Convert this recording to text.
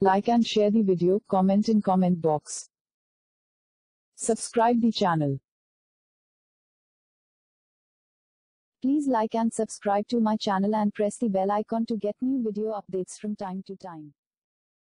Like and share the video, comment in comment box. Subscribe the channel. Please like and subscribe to my channel and press the bell icon to get new video updates from time to time.